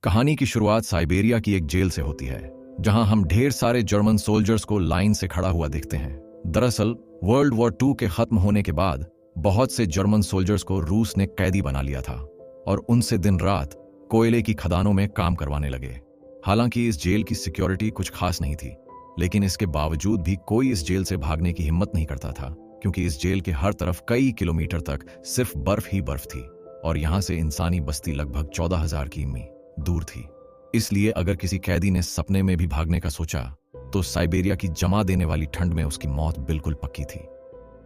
कहानी की शुरुआत साइबेरिया की एक जेल से होती है, जहां हम ढेर सारे जर्मन सोल्जर्स को लाइन से खड़ा हुआ देखते हैं। दरअसल वर्ल्ड वॉर 2 के खत्म होने के बाद बहुत से जर्मन सोल्जर्स को रूस ने कैदी बना लिया था और उनसे दिन रात कोयले की खदानों में काम करवाने लगे। हालांकि इस जेल की सिक्योरिटी कुछ खास नहीं थी, लेकिन इसके बावजूद भी कोई इस जेल से भागने की हिम्मत नहीं करता था, क्योंकि इस जेल के हर तरफ कई किलोमीटर तक सिर्फ बर्फ ही बर्फ थी और यहां से इंसानी बस्ती लगभग 14,000 किमी दूर थी। इसलिए अगर किसी कैदी ने सपने में भी भागने का सोचा तो साइबेरिया की जमा देने वाली ठंड में उसकी मौत बिल्कुल पक्की थी।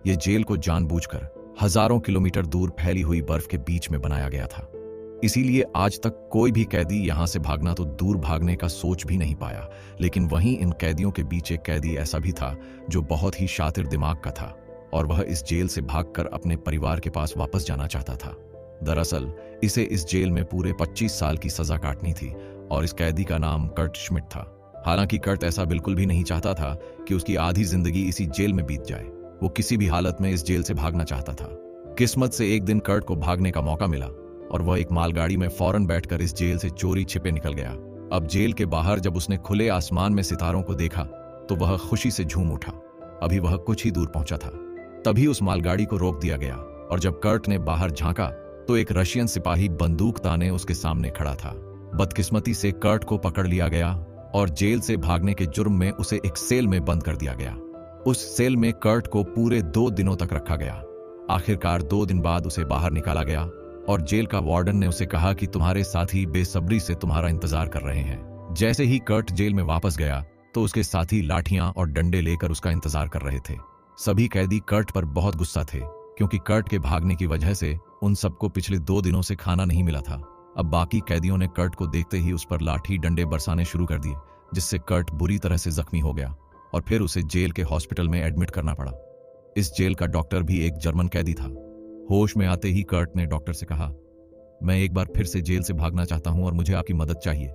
यह जेल को जानबूझकर हजारों किलोमीटर दूर फैली हुई बर्फ के बीच में बनाया गया था। इसीलिए आज तक कोई भी कैदी यहां से भागना तो दूर भागने का सोच भी नहीं पाया। लेकिन वहीं इन कैदियों के बीच एक कैदी ऐसा भी था जो बहुत ही शातिर दिमाग का था और वह इस जेल से भागकर अपने परिवार के पास वापस जाना चाहता था। दरअसल इसे इस जेल में पूरे 25 साल की सजा काटनी थी और इस कैदी का नाम कर्ट श्मिट था। हालांकि कर्ट ऐसा बिल्कुल भी नहीं चाहता था कि उसकी आधी जिंदगी इसी जेल में बीत जाए। वो किसी भी हालत में इस जेल से भागना चाहता था। किस्मत से एक दिन कर्ट को भागने का मौका मिला और वह एक मालगाड़ी में फौरन बैठकर इस जेल से चोरी छिपे निकल गया। अब जेल के बाहर जब उसने खुले आसमान में सितारों को देखा तो वह खुशी से झूम उठा। अभी वह कुछ ही दूर पहुंचा था, तभी उस मालगाड़ी को रोक दिया गया और जब कर्ट ने बाहर झांका तो एक रशियन सिपाही बंदूक ताने उसके सामने खड़ा था। बदकिस्मती से कर्ट को पकड़ लिया गया और जेल से भागने के जुर्म में उसे एक सेल में बंद कर दिया गया। उस सेल में कर्ट को पूरे 2 दिनों तक रखा गया। आखिरकार 2 दिन बाद उसे बाहर निकाला गया और जेल का वार्डन ने उसे कहा कि तुम्हारे साथी बेसब्री से तुम्हारा इंतजार कर रहे हैं। जैसे ही कर्ट जेल में वापस गया तो उसके साथी लाठियां और डंडे लेकर उसका इंतजार कर रहे थे। सभी कैदी कर्ट पर बहुत गुस्सा थे, क्योंकि कर्ट के भागने की वजह से उन सबको पिछले 2 दिनों से खाना नहीं मिला था। अब बाकी कैदियों ने कर्ट को देखते ही उस पर लाठी डंडे बरसाने शुरू कर दिए, जिससे कर्ट बुरी तरह से जख्मी हो गया और फिर उसे जेल के हॉस्पिटल में एडमिट करना पड़ा। इस जेल का डॉक्टर भी एक जर्मन कैदी था। होश में आते ही कर्ट ने डॉक्टर से कहा, मैं एक बार फिर से जेल से भागना चाहता हूं और मुझे आपकी मदद चाहिए।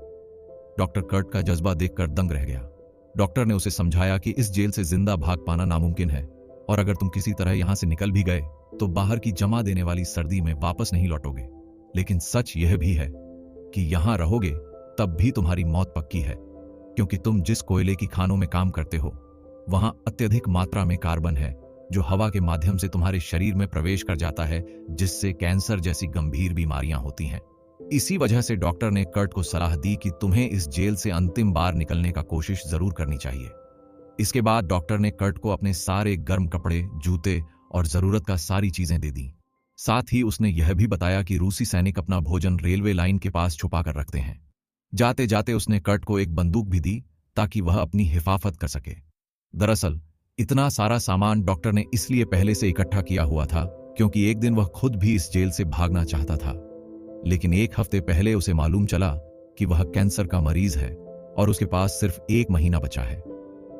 डॉक्टर कर्ट का जज्बा देखकर दंग रह गया। डॉक्टर ने उसे समझाया कि इस जेल से जिंदा भाग पाना नामुमकिन है और अगर तुम किसी तरह यहां से निकल भी गए तो बाहर की जमा देने वाली सर्दी में वापस नहीं लौटोगे। लेकिन सच यह भी है कि यहां रहोगे तब भी तुम्हारी मौत पक्की है, क्योंकि तुम जिस कोयले की खानों में काम करते हो वहां अत्यधिक मात्रा में कार्बन है, जो हवा के माध्यम से तुम्हारे शरीर में प्रवेश कर जाता है, जिससे कैंसर जैसी गंभीर बीमारियां होती हैं। इसी वजह से डॉक्टर ने कर्ट को सलाह दी कि तुम्हें इस जेल से अंतिम बार निकलने का कोशिश जरूर करनी चाहिए। इसके बाद डॉक्टर ने कर्ट को अपने सारे गर्म कपड़े, जूते और जरूरत का सारी चीजें दे दी। साथ ही उसने यह भी बताया कि रूसी सैनिक अपना भोजन रेलवे लाइन के पास छुपा कर रखते हैं। जाते जाते उसने कर्ट को एक बंदूक भी दी ताकि वह अपनी हिफाजत कर सके। दरअसल इतना सारा सामान डॉक्टर ने इसलिए पहले से इकट्ठा किया हुआ था क्योंकि एक दिन वह खुद भी इस जेल से भागना चाहता था। लेकिन 1 हफ्ते पहले उसे मालूम चला कि वह कैंसर का मरीज है और उसके पास सिर्फ 1 महीना बचा है।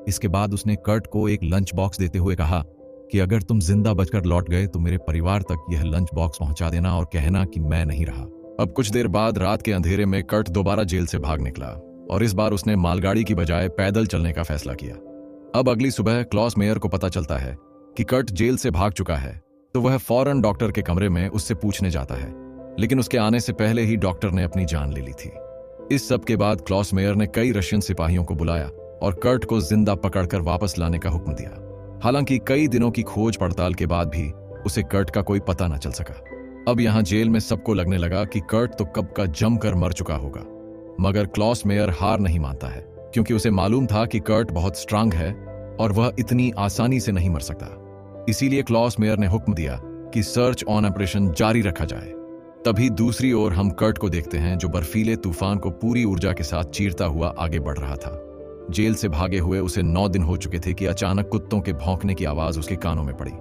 इसके बाद उसने कर्ट को एक लंच बॉक्स देते हुए कहा कि अगर तुम जिंदा बचकर लौट गए तो मेरे परिवार तक यह लंच बॉक्स पहुंचा देना और कहना कि मैं नहीं रहा। अब कुछ देर बाद रात के अंधेरे में कर्ट दोबारा जेल से भाग निकला और इस बार उसने मालगाड़ी की बजाय पैदल चलने का फैसला किया। अब अगली सुबह क्लॉस मेयर को पता चलता है कि कर्ट जेल से भाग चुका है, तो वह फौरन डॉक्टर के कमरे में उससे पूछने जाता है। लेकिन उसके आने से पहले ही डॉक्टर ने अपनी जान ले ली थी। इस सब के बाद क्लॉस मेयर ने कई रशियन सिपाहियों को बुलाया और कर्ट को जिंदा पकड़कर वापस लाने का हुक्म दिया। हालांकि कई दिनों की खोज पड़ताल के बाद भी उसे कर्ट का कोई पता न चल सका। अब यहां जेल में सबको लगने लगा कि कर्ट तो कब का जमकर मर चुका होगा, मगर क्लॉस मेयर हार नहीं मानता है, क्योंकि उसे मालूम था कि कर्ट बहुत स्ट्रांग है और वह इतनी आसानी से नहीं मर सकता। इसीलिए क्लॉस मेयर ने हुक्म दिया कि सर्च ऑन ऑपरेशन जारी रखा जाए। तभी दूसरी ओर हम कर्ट को देखते हैं, जो बर्फीले तूफान को पूरी ऊर्जा के साथ चीरता हुआ आगे बढ़ रहा था। जेल से भागे हुए उसे 9 दिन हो चुके थे कि अचानक कुत्तों के भौंकने की आवाज उसके कानों में पड़ी।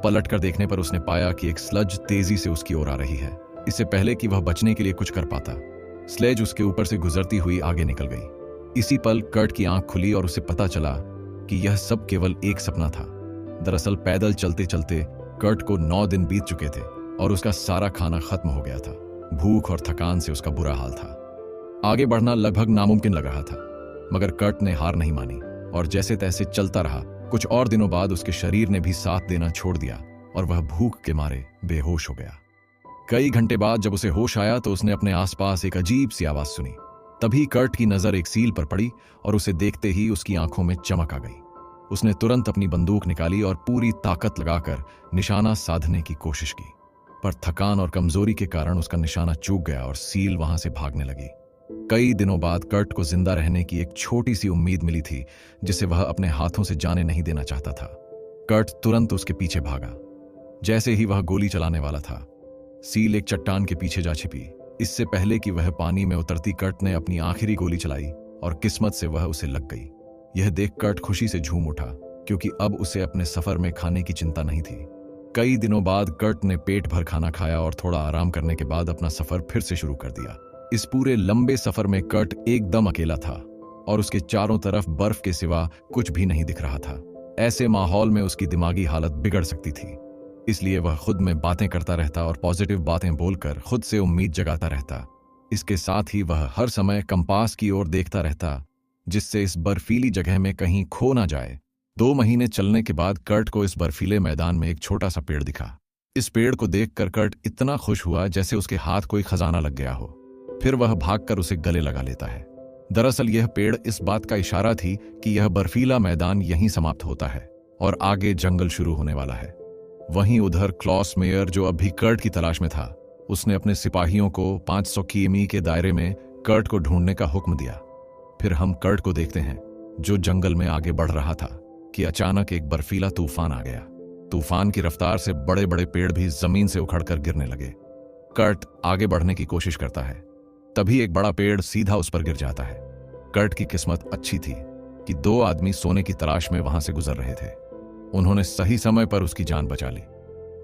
पलटकर देखने पर उसने पाया कि एक स्लज तेजी से उसकी ओर आ रही है। इससे पहले कि वह बचने के लिए कुछ कर पाता, स्लेज उसके ऊपर से गुजरती हुई आगे निकल गई। इसी पल कर्ट की आंख खुली और उसे पता चला कि यह सब केवल एक सपना था। दरअसल पैदल चलते चलते कर्ट को 9 दिन बीत चुके थे और उसका सारा खाना खत्म हो गया था। भूख और थकान से उसका बुरा हाल था। आगे बढ़ना लगभग नामुमकिन लग रहा था, मगर कर्ट ने हार नहीं मानी और जैसे तैसे चलता रहा। कुछ और दिनों बाद उसके शरीर ने भी साथ देना छोड़ दिया और वह भूख के मारे बेहोश हो गया। कई घंटे बाद जब उसे होश आया तो उसने अपने आसपास एक अजीब सी आवाज सुनी। तभी कर्ट की नजर एक सील पर पड़ी और उसे देखते ही उसकी आंखों में चमक आ गई। उसने तुरंत अपनी बंदूक निकाली और पूरी ताकत लगाकर निशाना साधने की कोशिश की, पर थकान और कमजोरी के कारण उसका निशाना चूक गया और सील वहां से भागने लगी। कई दिनों बाद कर्ट को जिंदा रहने की एक छोटी सी उम्मीद मिली थी, जिसे वह अपने हाथों से जाने नहीं देना चाहता था। कर्ट तुरंत उसके पीछे भागा। जैसे ही वह गोली चलाने वाला था, सील एक चट्टान के पीछे जा छिपी। इससे पहले कि वह पानी में उतरती, कर्ट ने अपनी आखिरी गोली चलाई और किस्मत से वह उसे लग गई। यह देख कर्ट खुशी से झूम उठा, क्योंकि अब उसे अपने सफर में खाने की चिंता नहीं थी। कई दिनों बाद कर्ट ने पेट भर खाना खाया और थोड़ा आराम करने के बाद अपना सफर फिर से शुरू कर दिया। इस पूरे लंबे सफर में कर्ट एकदम अकेला था और उसके चारों तरफ बर्फ के सिवा कुछ भी नहीं दिख रहा था। ऐसे माहौल में उसकी दिमागी हालत बिगड़ सकती थी, इसलिए वह खुद में बातें करता रहता और पॉजिटिव बातें बोलकर खुद से उम्मीद जगाता रहता। इसके साथ ही वह हर समय कंपास की ओर देखता रहता, जिससे इस बर्फीली जगह में कहीं खो ना जाए। 2 महीने चलने के बाद कर्ट को इस बर्फीले मैदान में एक छोटा सा पेड़ दिखा। इस पेड़ को देखकर कर्ट इतना खुश हुआ जैसे उसके हाथ कोई खजाना लग गया हो। फिर वह भागकर उसे गले लगा लेता है। दरअसल यह पेड़ इस बात का इशारा थी कि यह बर्फीला मैदान यहीं समाप्त होता है और आगे जंगल शुरू होने वाला है। वहीं उधर क्लॉस मेयर, जो अभी कर्ट की तलाश में था, उसने अपने सिपाहियों को 500 किमी के दायरे में कर्ट को ढूंढने का हुक्म दिया। फिर हम कर्ट को देखते हैं, जो जंगल में आगे बढ़ रहा था, कि अचानक एक बर्फीला तूफान आ गया। तूफान की रफ्तार से बड़े बड़े पेड़ भी जमीन से उखड़कर गिरने लगे। कर्ट आगे बढ़ने की कोशिश करता है, तभी एक बड़ा पेड़ सीधा उस पर गिर जाता है। कर्ट की किस्मत अच्छी थी कि 2 आदमी सोने की तलाश में वहां से गुजर रहे थे। उन्होंने सही समय पर उसकी जान बचा ली।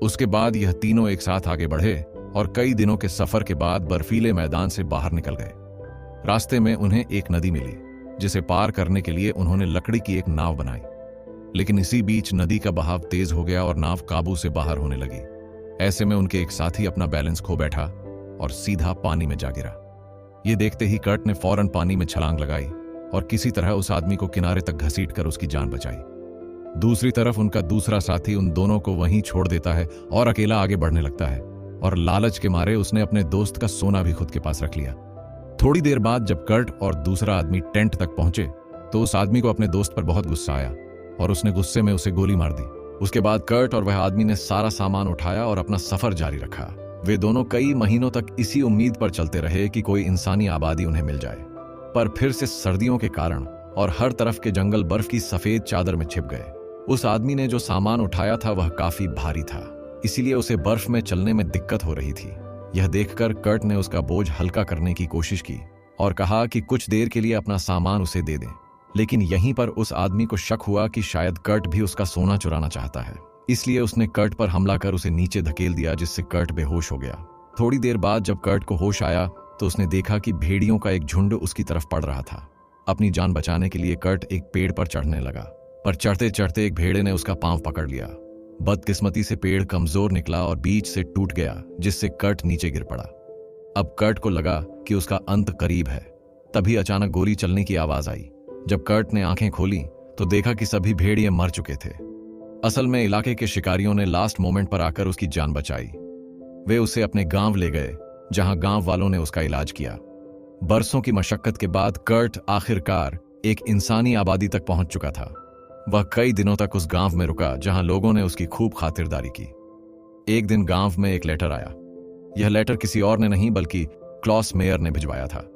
उसके बाद यह तीनों एक साथ आगे बढ़े और कई दिनों के सफर के बाद बर्फीले मैदान से बाहर निकल गए। रास्ते में उन्हें एक नदी मिली, जिसे पार करने के लिए उन्होंने लकड़ी की एक नाव बनाई। लेकिन इसी बीच नदी का बहाव तेज हो गया और नाव काबू से बाहर होने लगी। ऐसे में उनके एक साथी अपना बैलेंस खो बैठा और सीधा पानी में जा गिरा। ये देखते ही कर्ट ने फौरन पानी में छलांग लगाई और किसी तरह उस आदमी को किनारे तक घसीटकर उसकी जान बचाई। दूसरी तरफ उनका दूसरा साथी उन दोनों को वहीं छोड़ देता है और अकेला आगे बढ़ने लगता है, और लालच के मारे उसने अपने दोस्त का सोना भी खुद के पास रख लिया। थोड़ी देर बाद जब कर्ट और दूसरा आदमी टेंट तक पहुंचे तो उस आदमी को अपने दोस्त पर बहुत गुस्सा आया और उसने गुस्से में उसे गोली मार दी। उसके बाद कर्ट और वह आदमी ने सारा सामान उठाया और अपना सफर जारी रखा। वे दोनों कई महीनों तक इसी उम्मीद पर चलते रहे कि कोई इंसानी आबादी उन्हें मिल जाए, पर फिर से सर्दियों के कारण और हर तरफ के जंगल बर्फ की सफेद चादर में छिप गए। उस आदमी ने जो सामान उठाया था वह काफी भारी था, इसीलिए उसे बर्फ में चलने में दिक्कत हो रही थी। यह देखकर कर्ट ने उसका बोझ हल्का करने की कोशिश की और कहा कि कुछ देर के लिए अपना सामान उसे दे दें। लेकिन यहीं पर उस आदमी को शक हुआ कि शायद कर्ट भी उसका सोना चुराना चाहता है, इसलिए उसने कर्ट पर हमला कर उसे नीचे धकेल दिया, जिससे कर्ट बेहोश हो गया। थोड़ी देर बाद जब कर्ट को होश आया तो उसने देखा कि भेड़ियों का एक झुंड उसकी तरफ पड़ रहा था। अपनी जान बचाने के लिए कर्ट एक पेड़ पर चढ़ने लगा, पर चढ़ते चढ़ते एक भेड़े ने उसका पांव पकड़ लिया। बदकिस्मती से पेड़ कमजोर निकला और बीच से टूट गया, जिससे कर्ट नीचे गिर पड़ा। अब कर्ट को लगा कि उसका अंत करीब है। तभी अचानक गोली चलने की आवाज आई। जब कर्ट ने आंखें खोली तो देखा कि सभी भेड़िए मर चुके थे। असल में इलाके के शिकारियों ने लास्ट मोमेंट पर आकर उसकी जान बचाई। वे उसे अपने गांव ले गए, जहां गांव वालों ने उसका इलाज किया। बरसों की मशक्कत के बाद कर्ट आखिरकार एक इंसानी आबादी तक पहुंच चुका था। वह कई दिनों तक उस गांव में रुका जहां लोगों ने उसकी खूब खातिरदारी की। एक दिन गांव में एक लेटर आया। यह लेटर किसी और ने नहीं बल्कि क्लॉस मेयर ने भिजवाया था।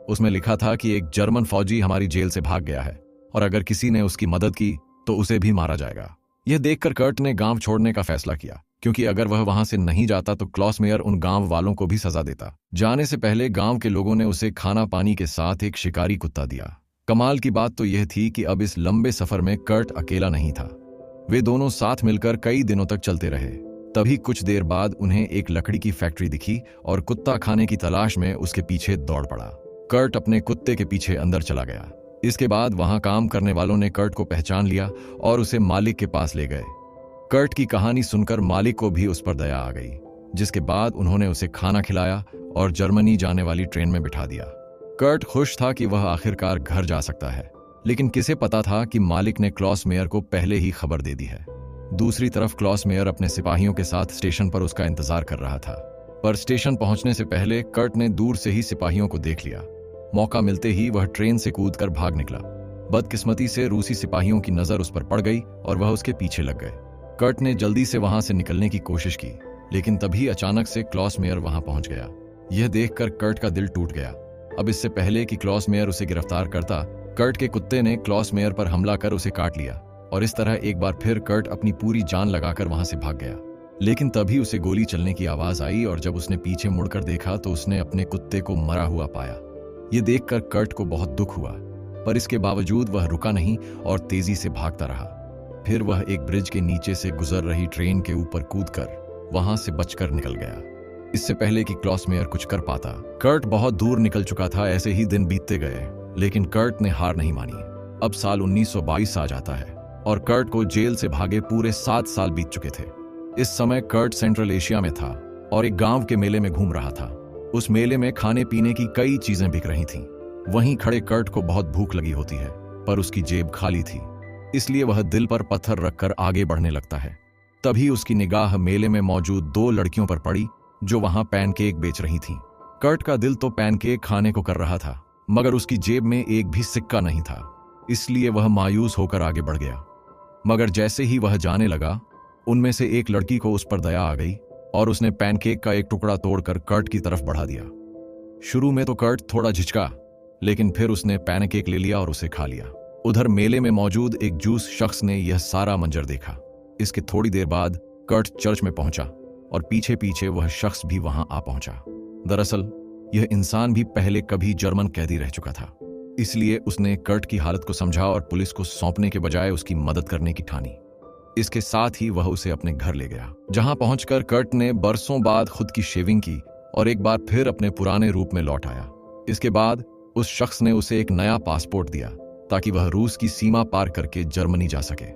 उसमें लिखा था कि एक जर्मन फौजी हमारी जेल से भाग गया है और अगर किसी ने उसकी मदद की तो उसे भी मारा जाएगा। यह देखकर कर्ट ने गांव छोड़ने का फैसला किया, क्योंकि अगर वह वहां से नहीं जाता तो क्लॉस मेयर उन गांव वालों को भी सजा देता। जाने से पहले गांव के लोगों ने उसे खाना पानी के साथ एक शिकारी कुत्ता दिया। कमाल की बात तो यह थी कि अब इस लंबे सफर में कर्ट अकेला नहीं था। वे दोनों साथ मिलकर कई दिनों तक चलते रहे। तभी कुछ देर बाद उन्हें एक लकड़ी की फैक्ट्री दिखी और कुत्ता खाने की तलाश में उसके पीछे दौड़ पड़ा। कर्ट अपने कुत्ते के पीछे अंदर चला गया। इसके बाद वहां काम करने वालों ने कर्ट को पहचान लिया और उसे मालिक के पास ले गए। कर्ट की कहानी सुनकर मालिक को भी उस पर दया आ गई, जिसके बाद उन्होंने उसे खाना खिलाया और जर्मनी जाने वाली ट्रेन में बिठा दिया। कर्ट खुश था कि वह आखिरकार घर जा सकता है, लेकिन किसे पता था कि मालिक ने क्लॉस मेयर को पहले ही खबर दे दी है। दूसरी तरफ क्लॉस मेयर अपने सिपाहियों के साथ स्टेशन पर उसका इंतजार कर रहा था। पर स्टेशन पहुंचने से पहले कर्ट ने दूर से ही सिपाहियों को देख लिया। मौका मिलते ही वह ट्रेन से कूदकर भाग निकला। बदकिस्मती से रूसी सिपाहियों की नजर उस पर पड़ गई और वह उसके पीछे लग गए। कर्ट ने जल्दी से वहां से निकलने की कोशिश की, लेकिन तभी अचानक से क्लॉस मेयर वहां पहुंच गया। यह देखकर कर्ट का दिल टूट गया। अब इससे पहले कि क्लॉस मेयर उसे गिरफ्तार करता, कर्ट के कुत्ते ने क्लॉस मेयर पर हमला कर उसे काट लिया और इस तरह एक बार फिर कर्ट अपनी पूरी जान लगाकर वहां से भाग गया। लेकिन तभी उसे गोली चलने की आवाज आई और जब उसने पीछे मुड़कर देखा तो उसने अपने कुत्ते को मरा हुआ पाया। ये देखकर कर्ट को बहुत दुख हुआ, पर इसके बावजूद वह रुका नहीं और तेजी से भागता रहा। फिर वह एक ब्रिज के नीचे से गुजर रही ट्रेन के ऊपर कूदकर वहां से बचकर निकल गया, इससे पहले कि क्लॉस मेयर कुछ कर पाता। कर्ट बहुत दूर निकल चुका था। ऐसे ही दिन बीतते गए, लेकिन कर्ट ने हार नहीं मानी। अब साल 1922 आ जाता है और कर्ट को जेल से भागे पूरे 7 साल बीत चुके थे। इस समय कर्ट सेंट्रल एशिया में था और एक गांव के मेले में घूम रहा था। उस मेले में खाने पीने की कई चीजें बिक रही थीं। वहीं खड़े कर्ट को बहुत भूख लगी होती है, पर उसकी जेब खाली थी, इसलिए वह दिल पर पत्थर रखकर आगे बढ़ने लगता है। तभी उसकी निगाह मेले में मौजूद 2 लड़कियों पर पड़ी जो वहां पैनकेक बेच रही थीं। कर्ट का दिल तो पैनकेक खाने को कर रहा था, मगर उसकी जेब में एक भी सिक्का नहीं था, इसलिए वह मायूस होकर आगे बढ़ गया। मगर जैसे ही वह जाने लगा, उनमें से एक लड़की को उस पर दया आ गई और उसने पैनकेक का एक टुकड़ा तोड़कर कर्ट की तरफ बढ़ा दिया। शुरू में तो कर्ट थोड़ा झिझका, लेकिन फिर उसने पैनकेक ले लिया और उसे खा लिया। उधर मेले में मौजूद एक जूस शख्स ने यह सारा मंजर देखा। इसके थोड़ी देर बाद कर्ट चर्च में पहुंचा और पीछे पीछे वह शख्स भी वहां आ पहुंचा। दरअसल यह इंसान भी पहले कभी जर्मन कैदी रह चुका था, इसलिए उसने कर्ट की हालत को समझा और पुलिस को सौंपने के बजाय उसकी मदद करने की ठानी। इसके साथ ही वह उसे अपने घर ले गया, जहां पहुंचकर कर्ट ने बरसों बाद खुद की शेविंग की और एक बार फिर अपने पुराने रूप में लौट आया। इसके बाद उस शख्स ने उसे एक नया पासपोर्ट दिया ताकि वह रूस की सीमा पार करके जर्मनी जा सके।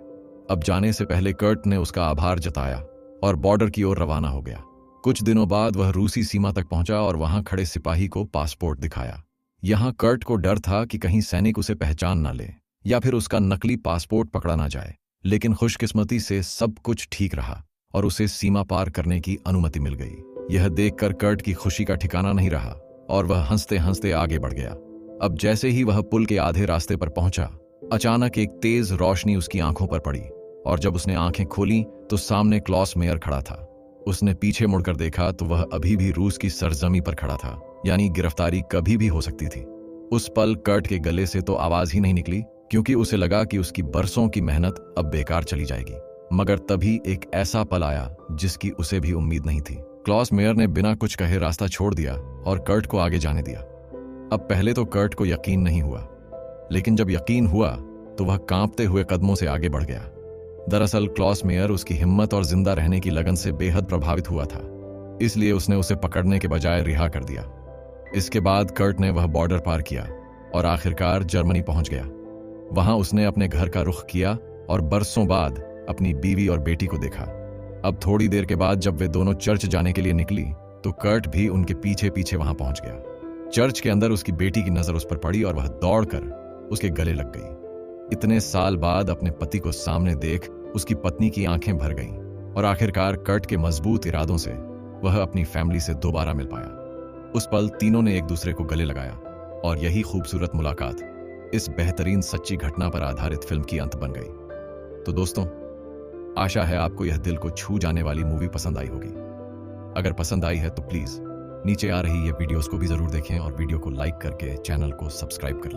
अब जाने से पहले कर्ट ने उसका आभार जताया और बॉर्डर की ओर रवाना हो गया। कुछ दिनों बाद वह रूसी सीमा तक पहुंचा और वहां खड़े सिपाही को पासपोर्ट दिखाया। यहां कर्ट को डर था कि कहीं सैनिक उसे पहचान ना ले या फिर उसका नकली पासपोर्ट पकड़ा ना जाए, लेकिन खुशकिस्मती से सब कुछ ठीक रहा और उसे सीमा पार करने की अनुमति मिल गई। यह देखकर कर्ट की खुशी का ठिकाना नहीं रहा और वह हंसते हंसते आगे बढ़ गया। अब जैसे ही वह पुल के आधे रास्ते पर पहुंचा, अचानक एक तेज रोशनी उसकी आंखों पर पड़ी और जब उसने आंखें खोली तो सामने क्लॉस मेयर खड़ा था। उसने पीछे मुड़कर देखा तो वह अभी भी रूस की सरजमी पर खड़ा था, यानी गिरफ्तारी कभी भी हो सकती थी। उस पल कर्ट के गले से तो आवाज ही नहीं निकली, क्योंकि उसे लगा कि उसकी बरसों की मेहनत अब बेकार चली जाएगी। मगर तभी एक ऐसा पल आया जिसकी उसे भी उम्मीद नहीं थी। क्लॉस मेयर ने बिना कुछ कहे रास्ता छोड़ दिया और कर्ट को आगे जाने दिया। अब पहले तो कर्ट को यकीन नहीं हुआ, लेकिन जब यकीन हुआ तो वह कांपते हुए कदमों से आगे बढ़ गया। दरअसल क्लॉस मेयर उसकी हिम्मत और जिंदा रहने की लगन से बेहद प्रभावित हुआ था, इसलिए उसने उसे पकड़ने के बजाय रिहा कर दिया। इसके बाद कर्ट ने वह बॉर्डर पार किया और आखिरकार जर्मनी पहुंच गया। वहां उसने अपने घर का रुख किया और बरसों बाद अपनी बीवी और बेटी को देखा। अब थोड़ी देर के बाद जब वे दोनों चर्च जाने के लिए निकली तो कर्ट भी उनके पीछे पीछे वहां पहुंच गया। चर्च के अंदर उसकी बेटी की नजर उस पर पड़ी और वह दौड़कर उसके गले लग गई। इतने साल बाद अपने पति को सामने देख उसकी पत्नी की आंखें भर गईं और आखिरकार कर्ट के मजबूत इरादों से वह अपनी फैमिली से दोबारा मिल पाया। उस पल तीनों ने एक दूसरे को गले लगाया और यही खूबसूरत मुलाकात इस बेहतरीन सच्ची घटना पर आधारित फिल्म की अंत बन गई। तो दोस्तों, आशा है आपको यह दिल को छू जाने वाली मूवी पसंद आई होगी। अगर पसंद आई है तो प्लीज नीचे आ रही ये वीडियोस को भी जरूर देखें और वीडियो को लाइक करके चैनल को सब्सक्राइब कर लें।